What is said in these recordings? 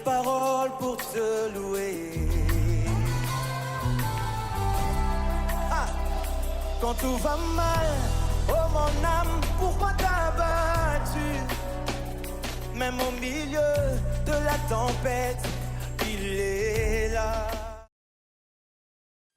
paroles pour te louer. Ah, quand tout va mal, oh mon âme, pourquoi t'as battu? Même au milieu de la tempête, il est là.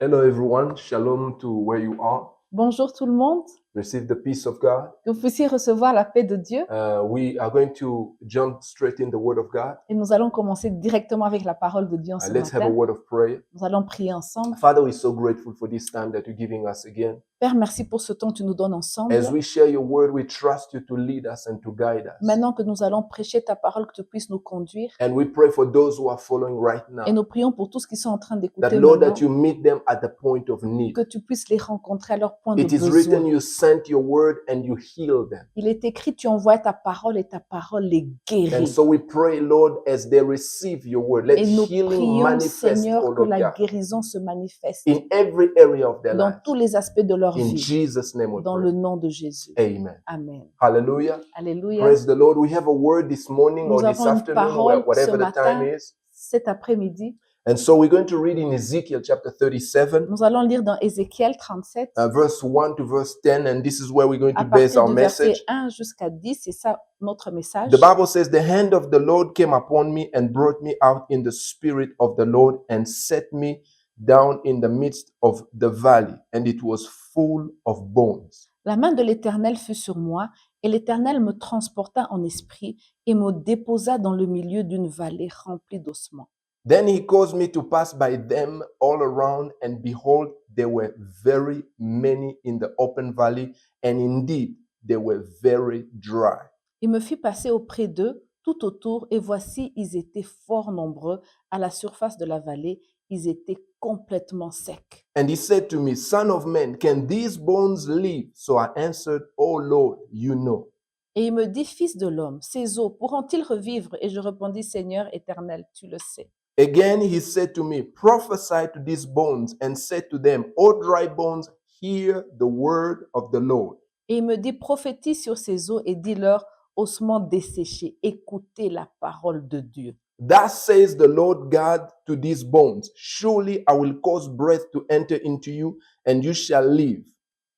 Hello everyone, shalom to where you are. Bonjour tout le monde, Receive the peace of God. que vous puissiez recevoir la paix de Dieu. We are going to jump straight in the Word of God. Et nous allons commencer directement avec la parole de Dieu en ce Let's have a matin. word of prayer. Nous allons prier ensemble. Father, we're so grateful for this time that you're giving us again. Père, merci pour ce temps que tu nous donnes ensemble. As we share your word, we trust you to lead us and to guide us. Maintenant que nous allons prêcher ta parole, que tu puisses nous conduire. And we pray for those who are following right Et now, nous prions pour tous qui sont en train that d'écouter Lord, maintenant, that you meet them at the point of need. que tu puisses les rencontrer à leur point de It is written, besoin. you sent your word and you healed them. Il est écrit, tu envoies ta parole et ta parole les And guérit. so we pray, Lord, as they receive your word, let Et nous healing prions, manifest, Seigneur, oh que Lord la God, guérison se manifeste in every area of their dans lives. tous les aspects de leur In vie. Jesus' name we Dans pray. le nom de Jésus. Amen. Amen. Hallelujah. Alléluia. Praise the Lord. We have a word this morning or Nous this avons une afternoon or parole ce whatever the time matin, is. cet après-midi. And so we're going to read in Ezekiel chapter 37, Nous allons lire dans Ézéchiel 37, verse 1 to verse 10. And this is where we're going à to base partir our du verset message. 1 jusqu'à 10. C'est ça notre message. The Bible says, the hand of the Lord came upon me and brought me out in the spirit of the Lord and set me down in the midst of the valley, and it was full of bones. La main de l'Éternel fut sur moi, et l'Éternel me transporta en esprit et me déposa dans le milieu d'une vallée remplie d'ossements. Then he caused me to pass by them all around, and behold, there were very many in the open valley, and indeed they were very dry. Il me fit passer auprès d'eux tout autour, et voici, ils étaient fort nombreux à la surface de la vallée, ils étaient complètement secs. And he said to me, Son of man, can these bones live? So I answered, Oh Lord, you know. Et il me dit, Fils de l'homme, ces os pourront-ils revivre? Et je répondis, Seigneur éternel, tu le sais. Again he said to me, Prophesy to these bones, and said to them, O dry bones, hear the word of the Lord. Et il me dit, prophétise sur ces os et dis-leur, ossements desséchés, écoutez la parole de Dieu. Thus says the Lord God to these bones, Surely I will cause breath to enter into you, and you shall live.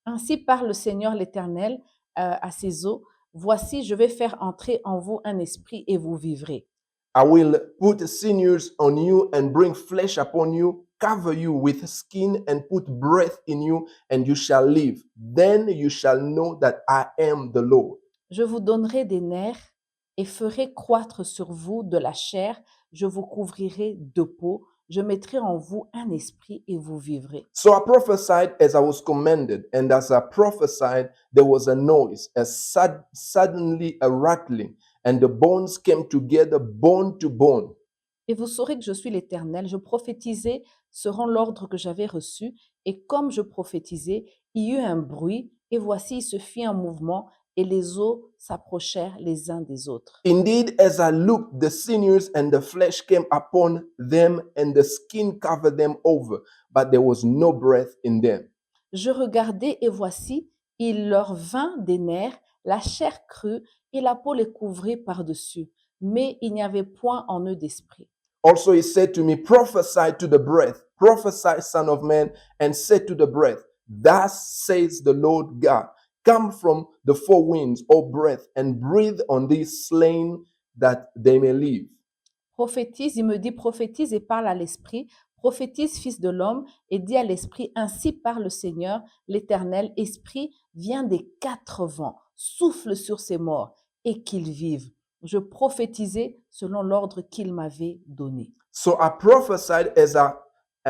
Ainsi parle le Seigneur l'Éternel à ces os, voici, je vais faire entrer en vous un esprit et vous vivrez. I will put sinews on you and bring flesh upon you, cover you with skin and put breath in you, and you shall live. Then you shall know that I am the Lord. Je vous donnerai des nerfs et ferai croître sur vous de la chair, je vous couvrirai de peau, je mettrai en vous un esprit et vous vivrez. So I prophesied as I was commanded, and as I prophesied, there was a noise, suddenly a rattling, and the bones came together, bone to bone. Et vous saurez que je suis l'Éternel, je prophétisais selon l'ordre que j'avais reçu, et comme je prophétisais, il y eut un bruit, et voici, il se fit un mouvement, et les os s'approchèrent les uns des autres. Indeed, as I looked, the sinews and the flesh came upon them, and the skin covered them over, but there was no breath in them. Je regardai, et voici, il leur vint des nerfs, la chair crue, et la peau les couvrit par-dessus, mais il n'y avait point en eux d'esprit. Also he said to me, Prophesy to the breath, prophesy, son of man, and say to the breath, Thus says the Lord God, Come from the four winds, O breath, and breathe on these slain that they may live. Prophétise, il me dit, prophétise et parle à l'esprit, prophétise, fils de l'homme, et dis à l'esprit, ainsi parle le Seigneur, l'Éternel, esprit, viens des quatre vents, souffle sur ces morts, et qu'ils vivent. Je prophétisais selon l'ordre qu'il m'avait donné. So I prophesied as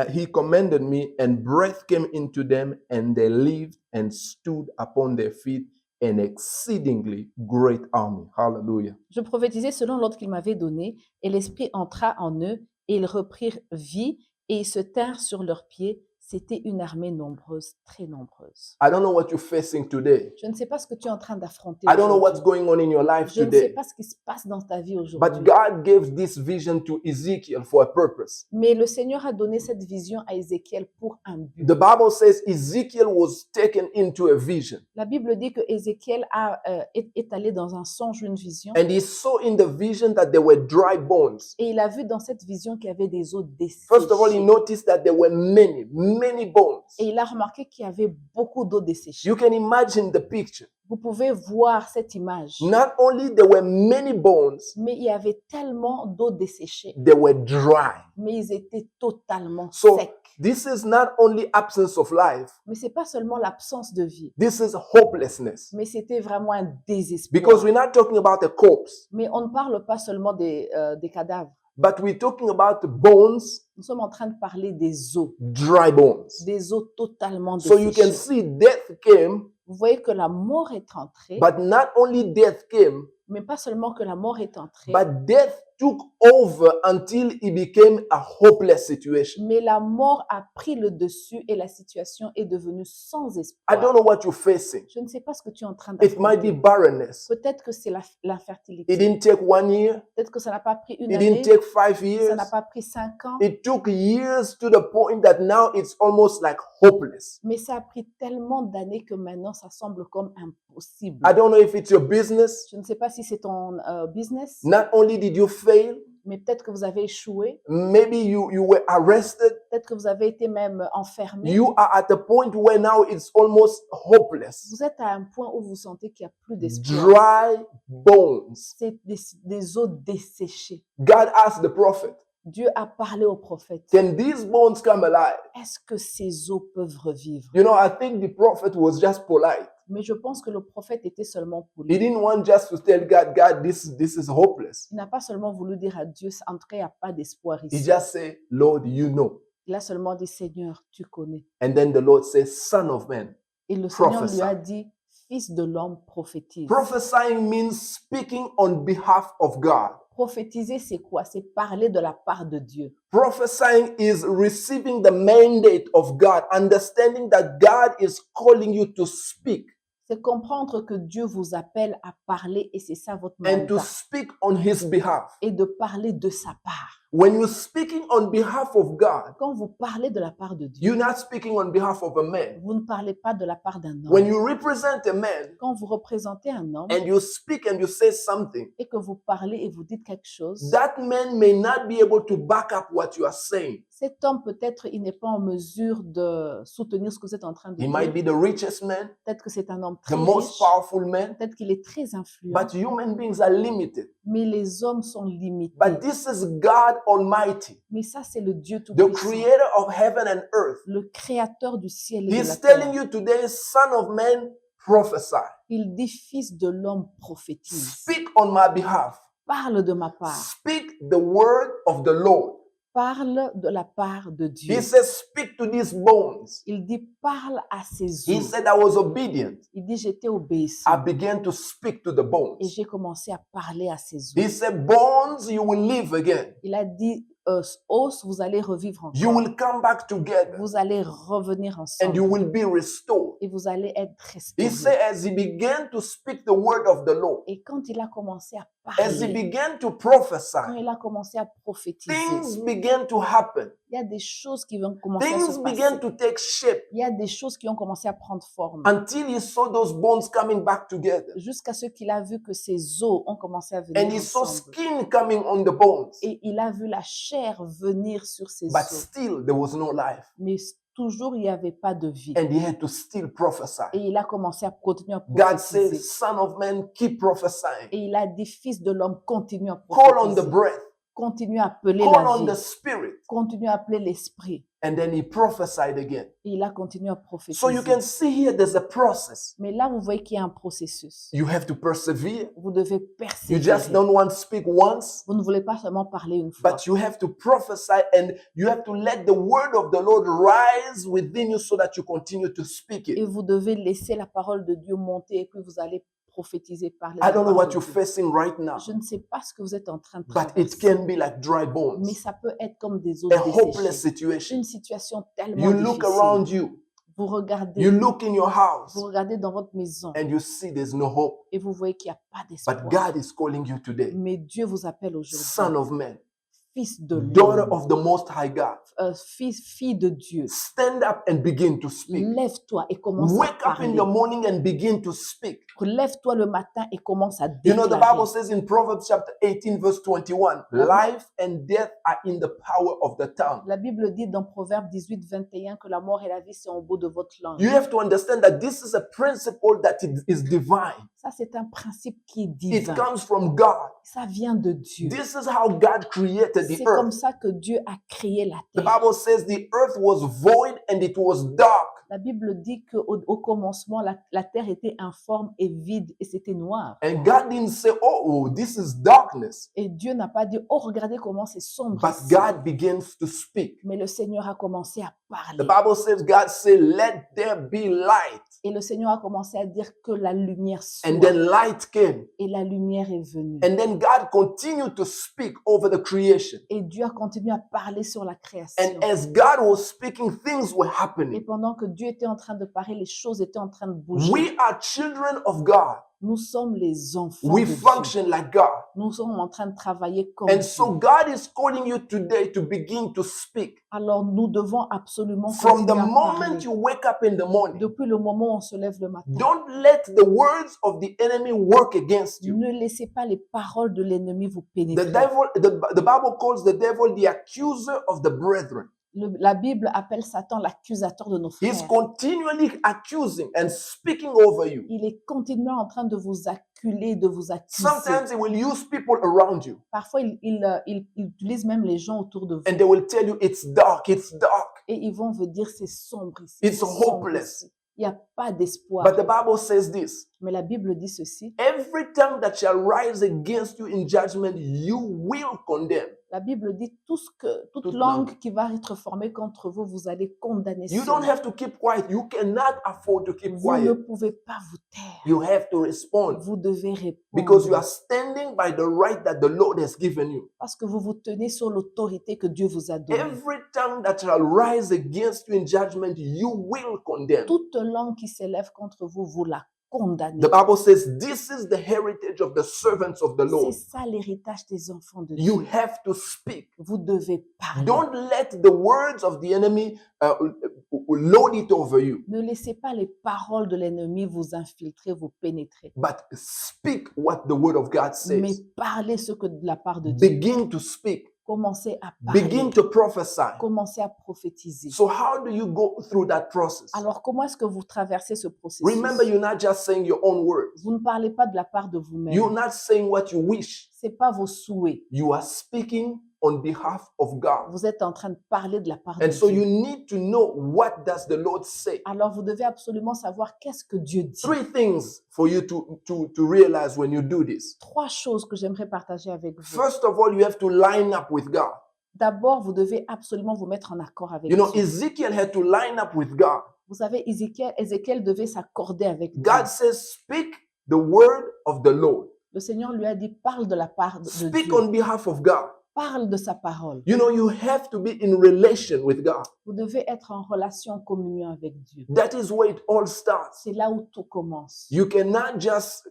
he commanded me, and breath came into them, and they lived and stood upon their feet, an exceedingly great army. Hallelujah. Je prophétisais selon l'ordre qu'il m'avait donné, et l'esprit entra en eux, et ils reprirent vie, et ils se tinrent sur leurs pieds, C'était une armée nombreuse, très nombreuse. I don't know what you're facing today. Je ne sais pas ce que tu es en train d'affronter I don't know what's aujourd'hui. going on in your life Je ne sais today. pas ce qui se passe dans ta vie But aujourd'hui. God gave this vision to Ezekiel for a purpose. Mais le Seigneur a donné cette vision à Ézéchiel pour un but. The Bible says Ezekiel was taken into a vision, La Bible dit que Ézéchiel est allé dans un songe, une vision, and he saw in the vision that there were dry bones. et il a vu dans cette vision qu'il y avait des os First of all, he desséchés. noticed that there were many bones. Et il a remarqué qu'il y avait beaucoup d'eau desséchée. You can imagine the picture. Vous pouvez voir cette image. Not only there were many bones, Mais il y avait tellement d'eau desséchée, they were dry. mais ils étaient totalement So secs. this is not only absence of life, Mais c'est pas seulement l'absence de vie, this is hopelessness. mais c'était vraiment un Because désespoir. we're not talking about a corpse, Mais on ne parle pas seulement des cadavres. but we're talking about bones, Nous sommes en train de parler des os dry totalement So you can desséchés. see death came, Vous voyez que la mort est entrée, but not only death came, mais pas seulement que la mort est entrée, but death took over until it became a hopeless situation. mais la mort a pris le dessus et la situation est devenue sans I espoir. don't know what you're facing. Je ne sais pas ce que tu es en train It might be d'affronter. barrenness. Peut-être que c'est It l'infertilité. didn't take 1 year. Peut-être que ça n'a pas pris une It année, didn't take 5 ça years. n'a pas pris 5 ans, It took years to the point that now it's almost like hopeless. mais ça a pris tellement d'années que maintenant ça semble comme impossible. I don't know if it's your business. Je ne sais pas si c'est ton business, Not only did you fail, mais peut-être que vous avez échoué, maybe you were arrested. peut-être que vous avez été même enfermé. You are at a point where now it's almost hopeless. Vous êtes à un point où vous sentez qu'il n'y a plus d'espoir. Dry bones. C'est des os desséchés. God asked the prophet, Dieu a parlé au prophète. can these bones come alive? Est-ce que ces os peuvent revivre? You know, I think the prophet was just polite. Mais je pense que le prophète était seulement He poli. didn't want just to tell God, God, this is hopeless. Il n'a pas seulement voulu dire à Dieu, en tout cas, il n'y a pas d'espoir He ici. just said, Lord, you know. Il a seulement dit, Seigneur, tu connais. And then the Lord says, Son of man. Et le Seigneur lui Prophesy. a dit, Fils de l'homme, prophétise. Prophesying means speaking on behalf of God. Prophétiser, c'est quoi? C'est parler de la part de Dieu. Prophesying is receiving the mandate of God, understanding that God is calling you to speak C'est comprendre que Dieu vous appelle à parler et c'est ça votre and to mandat. speak on his behalf. Et de parler de sa part. When you're speaking on behalf of God, Quand vous parlez de la part de Dieu, you're not speaking on behalf of a man. vous ne parlez pas de la part d'un When homme. you represent a man Quand vous représentez un homme and you speak and you say something, et que vous parlez et vous dites quelque chose, that man may not be able to back up what you are saying. cet homme peut-être il n'est pas en mesure de soutenir ce que vous êtes en train de He might dire. be the richest man, Peut-être que c'est un homme the très most riche, powerful man, peut-être qu'il est très influent, but human beings are limited. mais les hommes sont limités. But this is God Almighty, Mais ça, c'est le Dieu the Tout-Puissant, creator of heaven and earth. le créateur du ciel et de la He's telling terre. you today, Son of man, prophesy. Il dit, Fils de l'homme, prophétise. Speak on my behalf. Parle de ma part. Speak the word of the Lord. Parle de la part de Dieu. He says, speak to these bones. Il dit, parle à ces He os. said, I was obedient. Il dit, j'étais I obéissant. began to speak to the Et bones. j'ai commencé à parler à ces He os. said, bones, you will live again. Il a dit, os, vous allez revivre You encore. will come back together Vous allez revenir and you ensemble. will be restored. Et vous allez être He said, restaurés. as he began to speak the word of the Lord, Et quand il a commencé à as he parler, began to quand prophesy, il a commencé à prophétiser, things began to happen. il y a des choses qui vont commencer à Things se began passer. to take shape Il y a des choses qui ont commencé à prendre forme. until he saw those bones coming back together. Jusqu'à ce qu'il a vu que ses os ont commencé à And venir he saw ensemble. skin coming on the bones. Et il a vu la chair venir sur ses But os. still, there was no life. Mais toujours, il n'y avait pas de vie. And he had to still prophesy. Et il a commencé à continuer à God said, prophétiser. Son of man, keep prophesying. Et il a dit, Fils de l'homme, continue à Call on the prophétiser. breath. Continue à appeler Call la on vie. the spirit. Continue à appeler l'esprit. And then he prophesied again. Et il a continué à So you prophétiser. can see here there's a process. Mais là, vous voyez qu'il y a un processus. You have to persevere. Vous devez You persévérer. just don't want to speak once, Vous ne voulez pas seulement parler une fois. but you have to prophesy and you have to let the word of the Lord rise within you so that you continue to speak Et it. vous devez laisser la parole de Dieu monter et puis vous allez prophétiser, parler I la don't know part what de you're Dieu. facing right now, Je ne sais pas ce que vous êtes en train de but it traverser, can be like dry mais bones, ça peut être comme des os a hopeless desséchés. situation. Une situation You tellement look difficile. around you, Vous you regardez, look in your vous house, regardez dans votre maison and you see there's no hope. et vous voyez qu'il n'y a pas But d'espoir. God is calling you today, Mais Dieu vous appelle son aujourd'hui, of man, fils de daughter l'homme, of the Most High God. fille de Dieu. Stand up and begin to speak. Lève-toi et commence à Wake up in parler. the morning and begin to speak. Lève-toi le matin et commence à You know, the déclarer. Bible says in Proverbs chapter 18, verse 21, life and death are in the power of the tongue. La Bible dit dans Proverbe 18, 21 que la mort et la vie, c'est en bout de votre langue. You have to understand that this is a principle that is divine. Ça, c'est un principe qui est It divin. comes from God. Ça vient de Dieu. This is how God created the C'est comme earth. ça que Dieu a créé la The terre. Bible says the earth was void and it was dark. La Bible dit qu'au commencement, la terre était informe et vide et c'était noir. And God didn't say, oh, this is darkness. Et Dieu n'a pas dit, oh, regardez comment c'est sombre But ici. God begins to speak. Mais le Seigneur a commencé à The parler. Bible says, God said, let there be light. Et le Seigneur a commencé à dire que la lumière soit. And then light came. Et la lumière est venue. And then God continued to speak over the creation. Et Dieu a continué à parler sur la création. And as God was speaking, things were Et happening. pendant que Dieu était en train de parler, les choses étaient en train de bouger. We are children of God. Nous sommes les enfants We de Dieu. function like God. Nous sommes en train de travailler comme And Dieu. so God is calling you today to begin to speak. Alors nous devons absolument From the continuer à moment parler. you wake up in the morning, Depuis le moment où on se lève le matin, don't let the words of the enemy work against you. ne laissez pas les paroles de l'ennemi vous The pénétrer. the Bible calls the devil the accuser of the brethren. La Bible appelle Satan l'accusateur de nos He's frères. continually accusing and speaking over you. Il est continuellement en train de vous acculer, de vous accuser. Sometimes he will use people around you Parfois, il utilise même les gens autour de vous. and they will tell you it's dark, it's dark. Et ils vont vous dire c'est sombre ici. It's c'est sombre hopeless. ici. Il n'y a pas d'espoir. But the Bible says this, Mais la Bible dit ceci. every tongue that shall rise against you in judgment, you will condemn. La Bible dit toute Toute langue qui va être formée contre vous, vous allez condamner You cela. don't have to keep quiet. You cannot afford to keep Vous ne quiet. pouvez pas vous taire. You have to respond Vous devez because you répondre are standing by the right that the Lord has given you. parce que vous vous tenez sur l'autorité que Dieu vous a donnée. Every tongue that shall rise against you in judgment, you will condemn. Toute langue qui s'élève contre vous, vous la condamnez. The Bible says this is the heritage of the servants of the C'est Lord. ça l'héritage des enfants de You Dieu. have to speak. Vous devez parler. Don't let the words of the enemy load it over you, Ne laissez pas les paroles de l'ennemi vous infiltrer, vous pénétrer. but speak what the word of God Mais says. parlez ce que de la part de Dieu. Begin to speak. Commencez à parler. Begin to prophesy. Commencez à prophétiser. So how do you go through that process? Alors, comment est-ce que vous traversez ce processus? Remember, you're not just saying your own words. Vous ne parlez pas de la part de vous-même. You're not saying what you wish. Ce n'est pas vos souhaits. You are speaking on behalf of God. Vous êtes en train de parler de la part de And so Dieu. you need to know what does the Lord say. Alors, vous devez absolument savoir qu'est-ce que Dieu dit. Three things for you to realize when you do this. 3 choses que j'aimerais partager avec vous. First of all, you have to line up with God. D'abord, vous devez absolument vous mettre en accord avec You know, Dieu. Ezekiel had to line up with God. Vous savez, Ézéchiel devait s'accorder avec Dieu. God says, speak the word of the Lord. Le Seigneur lui a dit, parle de la part de Speak Dieu. on behalf of God. Parle de sa parole. You know, you have to be in relation with God. Vous devez être en relation, en communion avec Dieu. That is where it all starts. C'est là où tout commence. You cannot just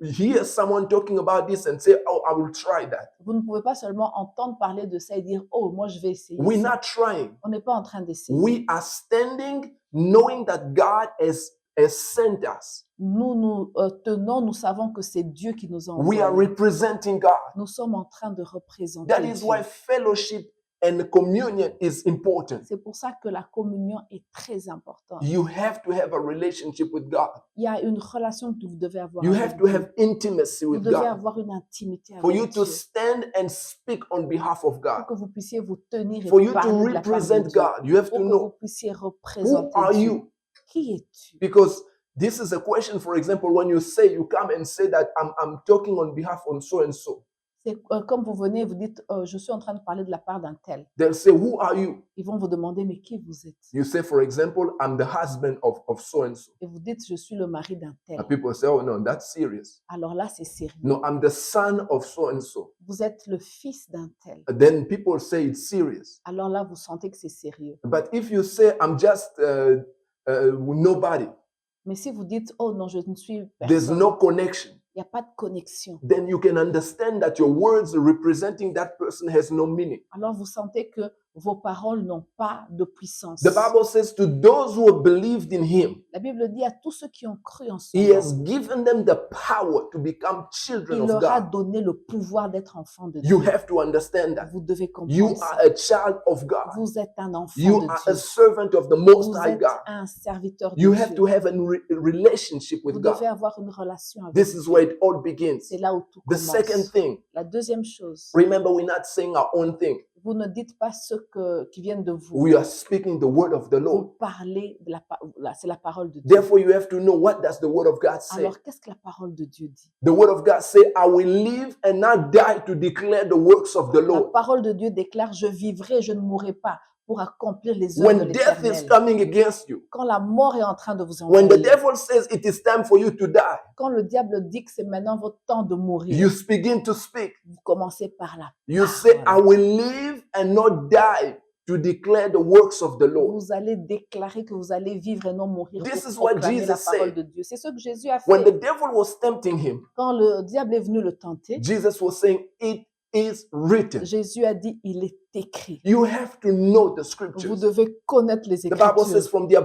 hear someone talking about this and say, oh, I will try that. Vous ne pouvez pas seulement entendre parler de ça et dire, oh, moi je vais essayer. We're ça. not trying. On n'est pas en train d'essayer. We are standing knowing that God has sent us. Nous tenons, nous savons que c'est Dieu qui nous a We are envoyés. representing God. Nous sommes en train de représenter That is Dieu. why fellowship and communion is important. C'est pour ça que la communion est très importante. You have to have a relationship with God. Il y a une relation que vous devez avoir You avec have to Dieu. have intimacy Vous with devez God. avoir une intimité For avec you to Dieu. stand and speak on behalf of Pour God. que vous puissiez vous tenir et For you to parler de la part de represent Dieu. God, you have Pour to que vous know puissiez who représenter are Dieu. you. Qui es-tu? Because this is a question, for example, when you come and say that I'm talking on behalf of so and so. C'est comme vous venez et vous dites, je suis en train de parler de la part d'un tel. They'll say, who are you? Ils vont vous demander, mais qui vous êtes? You say, for example, I'm the husband of so-and-so. Et vous dites, je suis le mari d'un tel. And people say, oh no, that's serious. Alors là, c'est sérieux. No, I'm the son of so-and-so. Vous êtes le fils d'un tel. Then people say it's serious. Alors là, vous sentez que c'est sérieux. But if you say, I'm just nobody, Mais si vous dites, oh non, je ne suis there's personne, no connection, il n'y a pas de connexion. then you can understand that your words representing that person has no meaning. Alors vous sentez que vos paroles n'ont pas de puissance. The Bible says to those who have believed in him, La Bible dit à tous ceux qui ont cru en son he nom, has given them the power to become children il of leur a God. donné le pouvoir d'être enfants de You Dieu. have to understand that. Vous devez You comprendre are ça. a child of God. Vous êtes un enfant You de are a Dieu. servant of the Most Vous High êtes God. un serviteur de You have Dieu. to have a relationship with Vous God. devez avoir une relation avec This is Dieu. where it all begins. C'est là où tout The second commence. thing, La deuxième chose, remember, we're not saying our own thing. vous ne dites pas ce qui viennent de vous. We are speaking the word of the Lord. Vous parlez de c'est la parole de Dieu. Therefore, you have to know, what does the word of God say? Alors, qu'est-ce que la parole de Dieu dit? The word of God say, I will live and not die to declare the works of the La Lord. parole de Dieu déclare, je vivrai, je ne mourrai pas pour accomplir les œuvres de When death is l'Éternel. coming against you, Quand la mort est en train de vous when the envahir, devil says it is time for you to die, quand le diable dit que c'est maintenant votre temps de mourir, you begin to speak. vous commencez par la You say, I parole. will live and not die to declare the works of the Lord. Vous allez déclarer que vous allez vivre et non mourir This pour is what proclamer la Jesus parole said. de Dieu. C'est ce que Jésus a When the fait. devil was tempting him, Quand le diable est venu le tenter, Jesus was saying, it is written. Jésus a dit, il est écrit. You have to know the Vous scriptures. devez connaître les The Bible says, Écritures. from the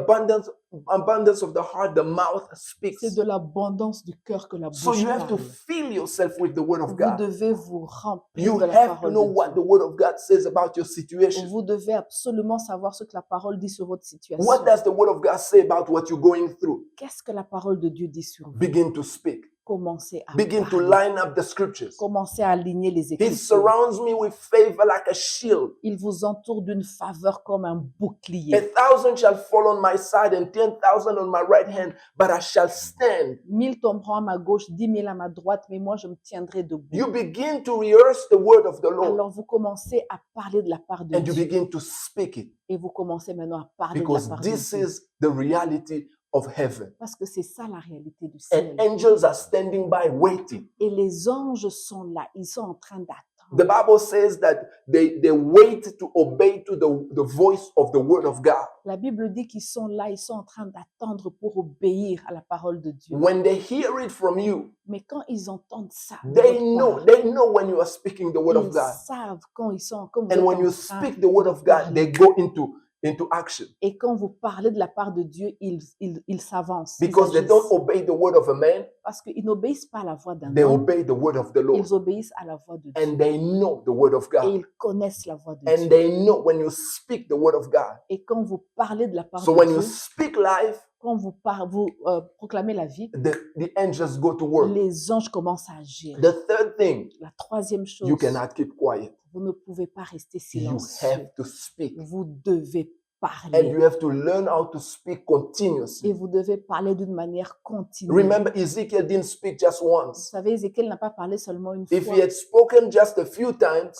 abundance of the heart, the mouth speaks. C'est de l'abondance du cœur que la So bouche you have to parle. fill yourself with the word of Vous God. devez vous remplir You de la have to parole know de what the Dieu. word of God says about your situation. Vous devez absolument savoir ce que la parole dit sur votre situation. What does the word of God say about what you're going through? Qu'est-ce que la parole de Dieu dit sur vous? Begin to speak. Commencez à Begin to parler. line up the scriptures. Commencez à aligner les He Écritures. surrounds me with favor like a shield. Il vous entoure d'une faveur comme un A bouclier. 1,000 shall fall on my side and 10,000 on my right hand, but I shall stand. 1000 tomberont à ma gauche, 10 000 à ma droite, mais moi je me tiendrai debout. You begin to rehearse the word of the Lord Alors vous commencez à parler de la part de and you Dieu. begin to speak it Et vous commencez maintenant à parler de la because part de this Dieu. is the reality of heaven. Parce que c'est ça la réalité du And ciel. angels are standing by waiting. Et les anges sont là, ils sont en train d'attendre. The Bible says that they wait to obey to the voice of the word of God. La Bible dit qu'ils sont là, ils sont en train d'attendre pour obéir à la parole de Dieu. When they hear it from you, Mais quand ils entendent ça, de they votre part, know when you are speaking the word of ils God. savent quand ils sont, quand vous And êtes when en you train speak the word de of God, parler. they go into action Et quand vous parlez de la part de Dieu, ils s'avancent. Ils because they agissent. don't obey the word of a man, Parce qu'ils n'obéissent pas à la voix d'un they homme, obey the word of the Lord. ils obéissent à la voix de Dieu. And they know the word of Et God. ils connaissent la voix de And Dieu. they know when you speak the word of God. Et quand vous parlez de la part So de when you Dieu, speak life, quand vous proclamez la vie, the angels go to work. les anges commencent à agir. The third thing, La troisième chose, you cannot keep quiet. vous ne pouvez pas rester You silencieux. have to speak. Vous devez And parler. you have to learn how to speak Et continuously. vous devez parler d'une manière continue. Remember, Ezekiel didn't speak just Vous once. savez, Ézéchiel n'a pas parlé seulement une If fois. he had spoken just a few times,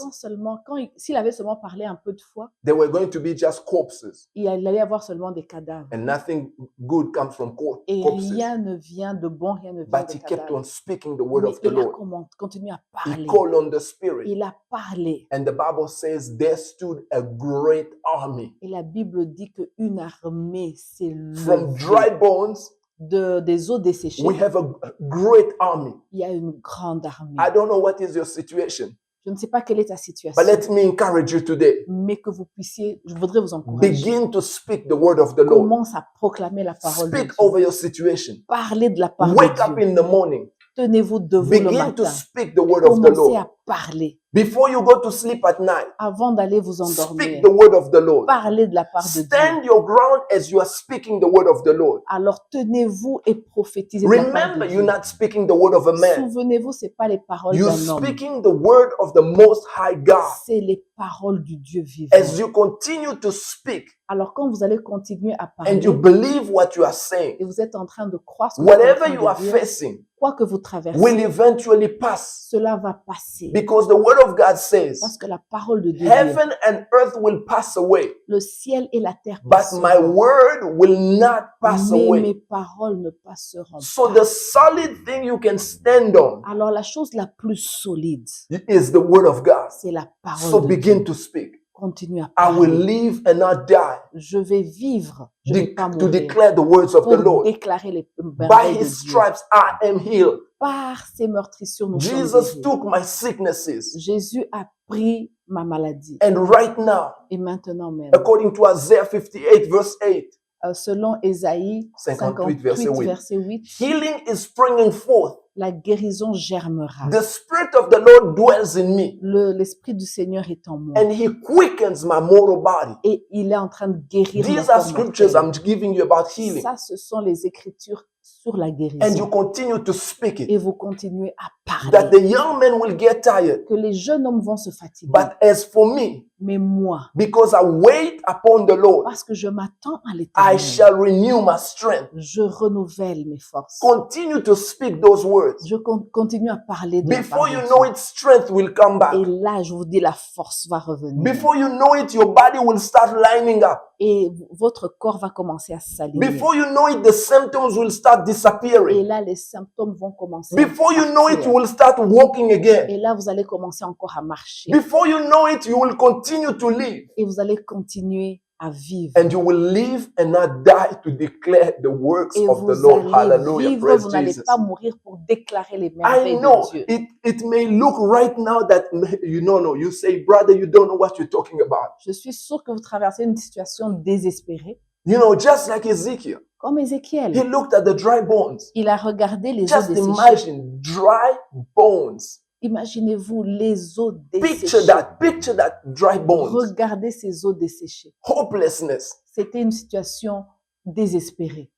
S'il avait seulement parlé un peu de fois, there were going to be just corpses. il allait y avoir seulement des cadavres. And nothing good comes from Et corpses. rien ne vient de bon, rien ne vient But des he kept cadavres. on speaking the word Mais of the il a Lord. continué à He parler. called on the Spirit. Il a parlé. And the Bible says there stood a great army Et la Bible dit qu'une armée s'est from levée dry bones. des eaux desséchées. We have a great army. Il y a une grande armée. I don't know what is your situation, Je ne sais pas quelle est ta situation, but let me encourage you today. mais que vous puissiez, je voudrais vous encourager. Begin to speak the word of the Lord. Commence à proclamer la parole de Speak Dieu. over your situation. Parlez de la parole Wake de up Dieu. in the morning. Tenez-vous debout le Begin to matin. speak the word of the Commencez Lord à parler. Before you go to sleep at night, Avant d'aller vous speak endormir, the word of the Lord. parlez de la part de Dieu. Stand your ground as you are speaking the word of the Lord. Alors tenez-vous et prophétisez de la part de Remember, Dieu. you're not speaking the word of a man. Souvenez-vous, c'est pas les paroles You're d'un homme, speaking the word of the Most High God. c'est les paroles du Dieu vivant. As you continue to speak Alors quand vous allez continuer à and parler you believe what you are saying, et vous êtes en train de croire ce que vous êtes en whatever train you are de dire, facing quoi que vous traversez, will eventually pass. cela va passer. Because the word of God says, Parce que la parole de Dieu dit, heaven and earth will pass away, le ciel et la terre but my passeront, word will not pass mais away. mes paroles ne passeront So pas. the solid thing you can stand on Alors la chose la plus solide, is the word of God. c'est la parole So de begin Dieu. to speak. Continue à I will parler. live and not die Je vais vivre, je ne vais pas to mourir. declare the words of the Pour Lord. déclarer les By merveilles de his Dieu. stripes I am healed. Par ses meurtrissures, nous sommes Jesus guéris. took my sicknesses. Jésus a pris ma maladie. And right now, Et maintenant même, according to Isaiah 58 verse 8, selon Ésaïe 58, verset 58, 8. verset 8, healing is springing forth. la guérison germera. The Spirit of the Lord dwells in me, L'Esprit du Seigneur est en moi. and He quickens my mortal body. Et il est en train de guérir mon These are corps scriptures mortel. I'm giving you about healing. Ça, ce sont les Écritures sur la And you guérison. continue to speak Et it. vous continuez à That parler. the young men will get tired. Que les jeunes hommes vont se fatiguer. But as for me, Mais moi, because I wait upon the Lord, parce que je m'attends à I l'Éternel, shall renew my strength. je renouvelle mes forces. Continue to speak those words. Je continue à parler de la part Before de you Dieu. know it, strength will come back. Et là, je vous dis, la force va revenir. Before you know it, your body will start lining up. Et votre corps va commencer à s'aligner. Before you know it, the symptoms will start Et disappearing. là, les symptômes vont commencer Before à you know it, partir. you will start walking again. Et là, vous allez commencer encore à marcher. Before you know it, you will continue to live. Et vous allez continuer à vivre. And you will live and not die to declare the works Et of the vous Lord. allez Hallelujah. vivre, Praise vous n'allez Jesus. pas mourir pour déclarer les I merveilles know de Dieu. it may look right now that you say, brother, you don't know what you're talking about. Je suis sûre que vous traversez une situation désespérée, You know, just like Ezekiel, comme he Ézéchiel. looked at the dry bones. Il a regardé les os Just desséchés. imagine dry bones. Imaginez-vous les os Picture desséchés. picture that dry bones. Regardez ces os desséchés. Hopelessness. C'était une situation désespérée.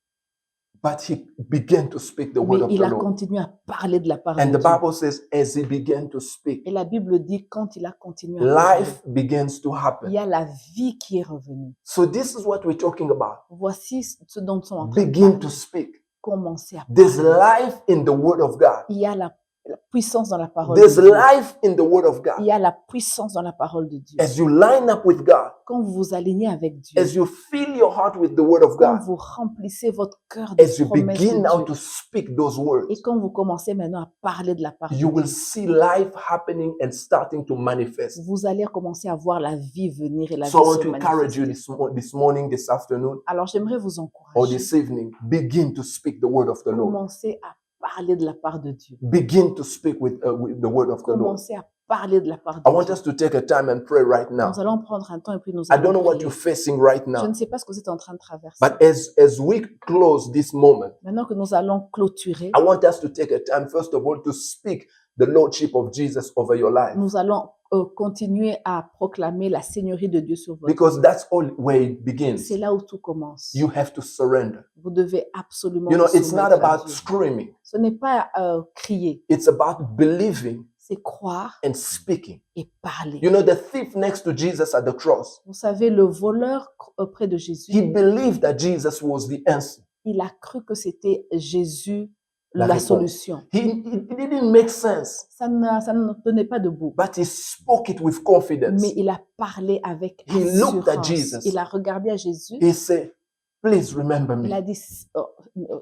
But he began to speak the Mais word of the il a Lord. continué à parler de la part And de the Dieu. Bible says, as he began to speak, Et la Bible dit, quand il a continué à parler, life begins to il happen. y a la vie qui est revenue. So this is what we're talking about. Voici ce dont nous sommes en train de Begin parler. to speak. Commencez à There's parler. life in the word of God. Il y a la puissance dans la parole There's de Dieu. life in the word of Il God. y a la puissance dans la parole de Dieu. As you line up with God, Quand vous vous alignez avec Dieu, as you fill your heart with the word of quand God, vous remplissez votre cœur de as you promesses begin now de to Dieu, speak those words, et quand vous commencez maintenant à parler de la parole you de will Dieu, see life happening and starting to manifest. vous allez commencer à voir la vie venir et la vie So I want se to encourage you manifester. this morning, this afternoon, Alors j'aimerais vous or encourager. this evening, begin to speak the word of the Lord. Commencez à parler de la part de Dieu. Begin to speak with the word of the Lord. Commencez à parler de la part I de want Dieu. us to take a time and pray right now. Nous allons prendre un temps et puis nous I don't allons know what prier. you're facing right Je now, ne sais pas ce que vous êtes en train de traverser. but as we close this moment, Maintenant que nous allons clôturer, I want us to take a time, first of all, to speak the Lordship of Jesus over your life. nous allons continuer à proclamer la Seigneurie de Dieu sur votre vie. Because that's all where it begins. C'est là où tout commence. You have to surrender. Vous devez absolument You know, vous it's not soumettre à about Dieu. screaming. Ce n'est pas crier, It's about believing c'est croire and speaking. et parler. You know, the thief next to Jesus at the cross, Vous savez, le voleur auprès de he Jésus, believed that Jesus was the answer. il a cru que c'était Jésus La la réponse. solution. It didn't make sense, Ça ne tenait pas debout. but he spoke it with confidence. Mais il a parlé avec He looked at assurance. Jesus. Il a regardé à Jésus. He said, please remember Il a me. dit,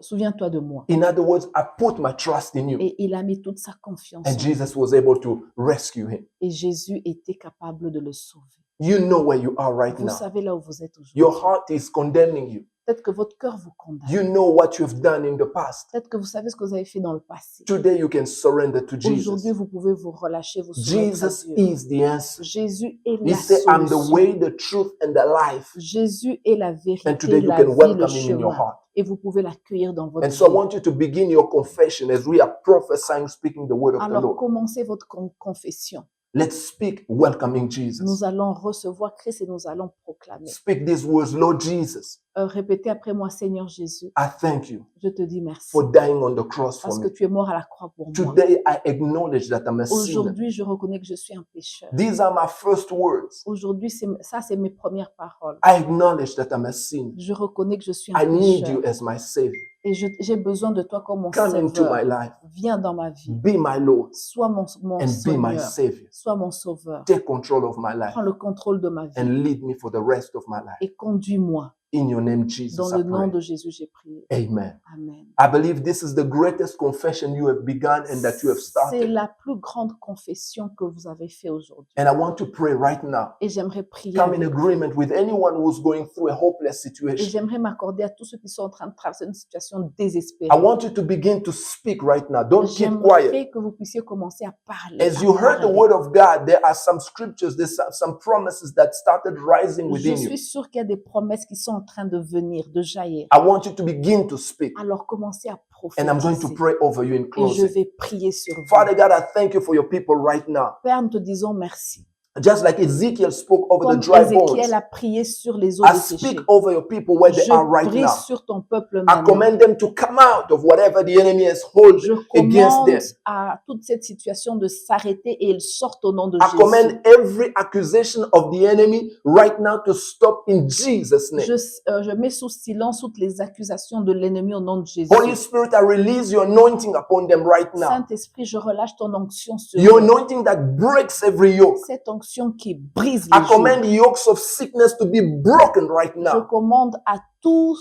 souviens-toi de moi. In other words, I put my trust in you. Et il a mis toute sa confiance en And lui. Jesus was able to rescue him. Et Jésus était capable de le sauver. You know where you are right Vous now. savez là où vous êtes aujourd'hui. Your heart is condemning you. Peut-être que votre cœur vous condamne. You know what you've done in the past. Peut-être que vous savez ce que vous avez fait dans le passé. Today you can surrender to Aujourd'hui, Jesus. vous pouvez vous relâcher, vous soumettre à Jesus Dieu. is the answer. Jésus est He la said, I'm the solution. way, the truth, and the life. Jésus est la vérité, And today you la can vie, welcome le him in your chemin. heart. Et vous pouvez l'accueillir dans votre And so I vie. want you to begin your confession as we are prophesying, speaking the word of the Alors Lord. commencez votre confession. Let's speak welcoming Jesus. Nous allons recevoir Christ et nous allons proclamer. Speak these words, Lord Jesus, Répétez après moi, Seigneur Jésus, I thank you je te dis merci for dying on the cross for parce que me. tu es mort à la croix pour moi. Today I acknowledge that I'm a sinner. Aujourd'hui, je reconnais que je suis un pécheur. These are my first words. Aujourd'hui, ça, c'est mes premières paroles. I acknowledge that I'm a sinner. Je reconnais que je suis un I need pécheur you as my Savior. et j'ai besoin de toi comme mon Come into my sauveur. life. Viens dans ma vie. Be my Lord Sois mon and be my Seigneur. Savior. Sois mon sauveur. Take control of my life Prends le contrôle de ma vie and lead me for the rest of my life. et conduis-moi. In your name, Jesus, Dans I le nom pray. de Jésus, j'ai prié. Amen. Amen. I believe this is the greatest confession you have begun and that you have C'est started. la plus grande confession que vous avez fait aujourd'hui. And I want to pray right now. Et j'aimerais prier Come in avec vous. agreement with anyone who's going through a hopeless Et situation. j'aimerais m'accorder à tous ceux qui sont en train de traverser une situation I désespérée. want you to begin to speak right now. Don't keep quiet. J'aimerais que vous puissiez commencer à parler. As à you heard the parler. word of God, there are some scriptures, there's some promises that started rising Je within you. suis sûre qu'il y a des promesses qui sont en train de venir, de jaillir. I want you to begin to speak. Alors commencez à And I'm going to prophétiser. pray over you in Et je closing. vais prier sur vous. Father God, I thank you for your people right now. Père, nous te disons merci. Just like Ezekiel spoke over the Comme dry Ézéchiel bones, a prié sur les eaux I desséchées. speak over your people where they are Je right prie now. sur ton peuple I maintenant. command them to come out of whatever the enemy has hold Je against commande them. à toute cette situation de s'arrêter et ils sortent au nom de I Jésus. command every accusation of the enemy right now to stop in Jesus' name. Je mets sous silence toutes les accusations de l'ennemi au nom de Jésus. Holy Spirit, I release your anointing upon them right now. Saint-Esprit, je relâche ton onction sur Your eux. anointing that breaks every yoke. Cette onction qui brise I les command joues. yokes of sickness to be broken right Je now. commande à tous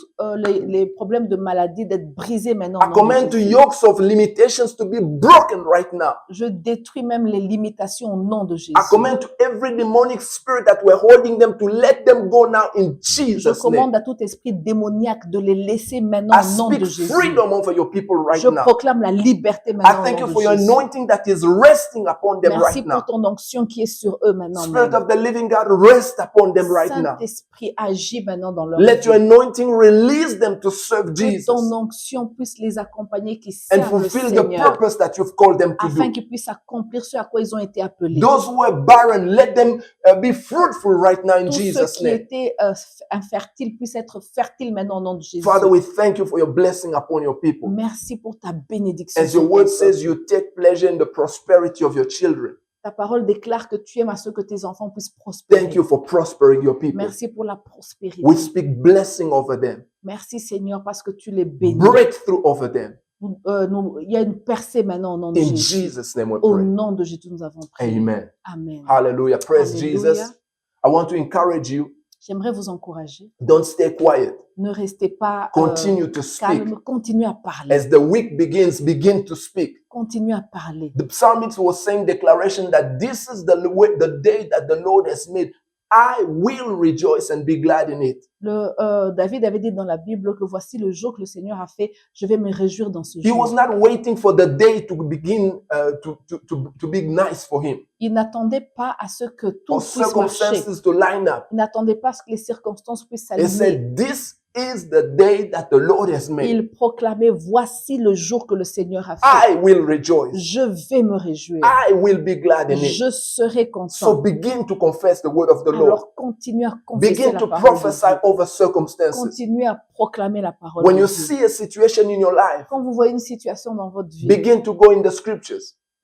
les problèmes de maladie d'être brisés maintenant. I au nom de command to Jésus. yokes of limitations to be broken right now. Je détruis même les limitations au nom de Jésus. I command to every demonic spirit that were holding them to let them go now in Je Jesus' commande name. à tout esprit démoniaque de les laisser maintenant I au nom speak de Jésus. freedom over your people right Je now. proclame la liberté I maintenant thank au you nom for de your Jésus. anointing that is resting upon them Merci right pour now. ton onction qui est sur eux maintenant. Spirit même. of the living God, rest upon them right now. Saint-Esprit, agis maintenant dans leur Let vie. your anointing release them to serve Que Jesus ton onction puisse les accompagner, qui and servent le fulfill the Seigneur, purpose that you've called them to afin do. qu'ils puissent accomplir ce à quoi ils ont été appelés. Those who are barren, let them be fruitful right now in Tous ceux Jesus' qui name. étaient infertiles puissent être fertiles maintenant au nom de Jésus. Father, we thank you for your blessing upon your people. Merci pour ta bénédiction. As sur your ton word peuple. says, you take pleasure in the prosperity of your children. Ta parole déclare que tu aimes à ce que tes enfants puissent prospérer. Thank you for prospering your people. Merci pour la prospérité. We speak blessing over them, Merci Seigneur parce que tu les bénis. breakthrough over them. Il y a une percée maintenant au nom de In Jésus. Jesus' name we Au pray. nom de Jésus, nous avons prié. Amen. Amen. Hallelujah. Praise Alléluia. Jesus. I want to encourage you. J'aimerais vous encourager. Don't stay quiet. Ne restez pas Continue to speak. calme. Continuez à parler. As the week begins, begin to speak. Continuez à parler. The psalmist was saying declaration that this is the day that the Lord has made. I will rejoice and be glad in it. David avait dit dans la Bible que voici le jour que le Seigneur a fait. Je vais me réjouir dans ce He was jour. not waiting for the day to begin to be nice for him, Il n'attendait pas à ce que tout or puisse marcher. circumstances to line up. Il n'attendait pas à ce que les circonstances puissent He s'aligner. said, "This is the day that the Lord has made. Il proclamait voici le jour que le Seigneur a fait. I will rejoice. Je vais me réjouir. I will be glad in it." Je serai So content. begin to confess the word of the Lord. Alors continuez à confesser Begin la to parole de prophesy Dieu. over circumstances. Continuez à proclamer la parole When de you Dieu. see a situation in your life, Quand vous voyez une situation dans votre vie, begin to go in the scriptures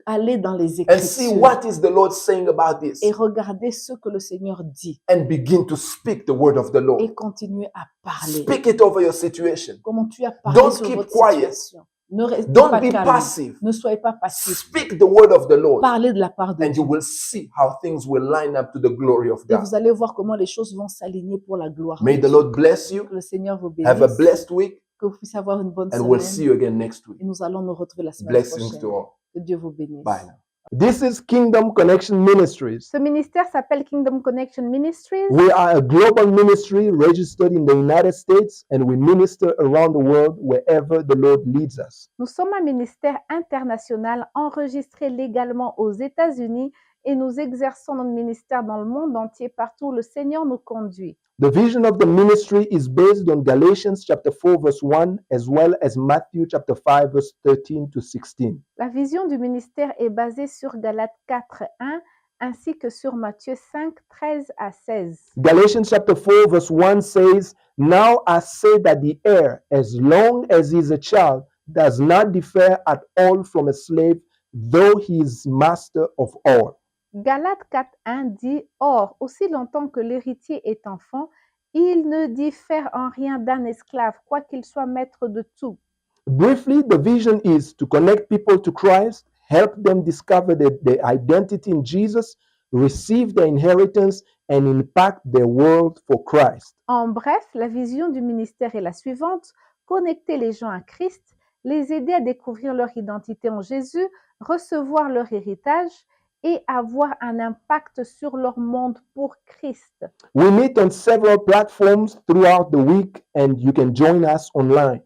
allez dans les and see Écritures what is the Lord saying about this, et regardez ce que le Seigneur dit and begin to speak the word of the Lord. et continuez à parler. Speak it over your situation. Comment tu as parlé Don't sur keep votre quiet. situation. Ne restez Don't pas be calme. passive. Ne soyez pas passif. Speak the word of the Lord, Parlez de la part de and Dieu. you will see how things will line up to the glory of Et God. vous allez voir comment les choses vont s'aligner pour la gloire de May the Dieu. Lord bless you. Que le Seigneur vous Have a bénisse. blessed week, Que vous puissiez avoir une bonne and we'll see semaine. you again next week. Et nous allons nous retrouver la semaine Blessings prochaine. to all. Que Dieu vous bénisse. Bye now. This is Kingdom Connection Ministries. Ce ministère s'appelle Kingdom Connection Ministries. We are a global ministry registered in the United States, and we minister around the world wherever the Lord leads us. Nous sommes un ministère international enregistré légalement aux États-Unis et nous exerçons notre ministère dans le monde entier partout où le Seigneur nous conduit. The vision of the ministry is based on Galatians chapter 4 verse 1 as well as Matthew chapter 5 verse 13 to 16. La vision du ministère est basée sur Galates 4:1 ainsi que sur Matthieu 5, 13 à 16. Galatians chapter 4 verse 1 says, "Now I say that the heir, as long as he is a child, does not differ at all from a slave, though he is master of all." Galates 4.1 dit: Or, aussi longtemps que l'héritier est enfant, il ne diffère en rien d'un esclave, quoiqu'il soit maître de tout. Briefly, the vision is to connect people to Christ, help them discover their identity in Jesus, receive their inheritance, and impact their world for Christ. En bref, la vision du ministère est la suivante: connecter les gens à Christ, les aider à découvrir leur identité en Jésus, recevoir leur héritage et avoir un impact sur leur monde pour Christ. We meet on several platforms throughout the week, and you can join us online.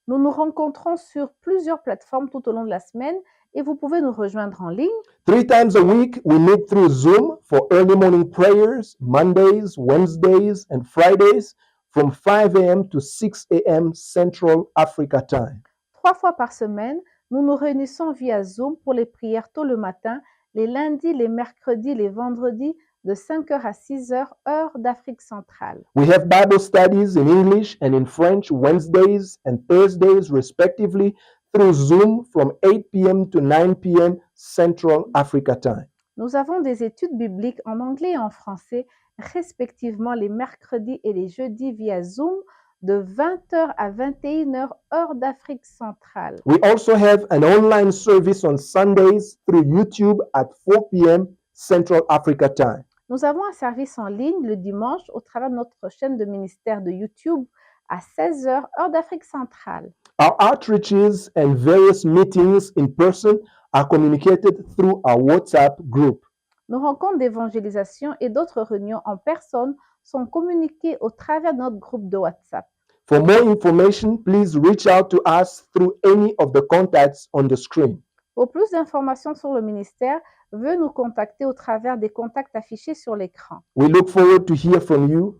Nous nous rencontrons sur plusieurs plateformes tout au long de la semaine et vous pouvez nous rejoindre en ligne. 3 times a week, we meet through Zoom for early morning prayers, Mondays, Wednesdays, and Fridays from 5 a.m. to 6 a.m. Central Africa time. 3 fois par semaine, nous nous réunissons via Zoom pour les prières tôt le matin, les lundis, les mercredis, les vendredis, de 5h à 6h, heure d'Afrique centrale. We have Bible studies in English and in French Wednesdays and Thursdays, respectively, through Zoom from 8 p.m. to 9 p.m. Central Africa time. Nous avons des études bibliques en anglais et en français, respectivement les mercredis et les jeudis via Zoom, de 20h à 21h, heure d'Afrique centrale. We also have an online service on Sundays through YouTube at 4 p.m. Central Africa time. Nous avons un service en ligne le dimanche au travers de notre chaîne de ministère de YouTube à 16h, heure d'Afrique centrale. Our outreaches and various meetings in person are communicated through our WhatsApp group. Nos rencontres d'évangélisation et d'autres réunions en personne sont communiquées au travers de notre groupe de WhatsApp. For more information, please reach out to us through any of the contacts on the screen. Pour plus d'informations sur le ministère, veuillez nous contacter au travers des contacts affichés sur l'écran. We look forward to hear from you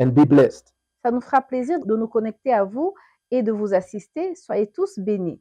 and be blessed. Ça nous fera plaisir de nous connecter à vous et de vous assister. Soyez tous bénis.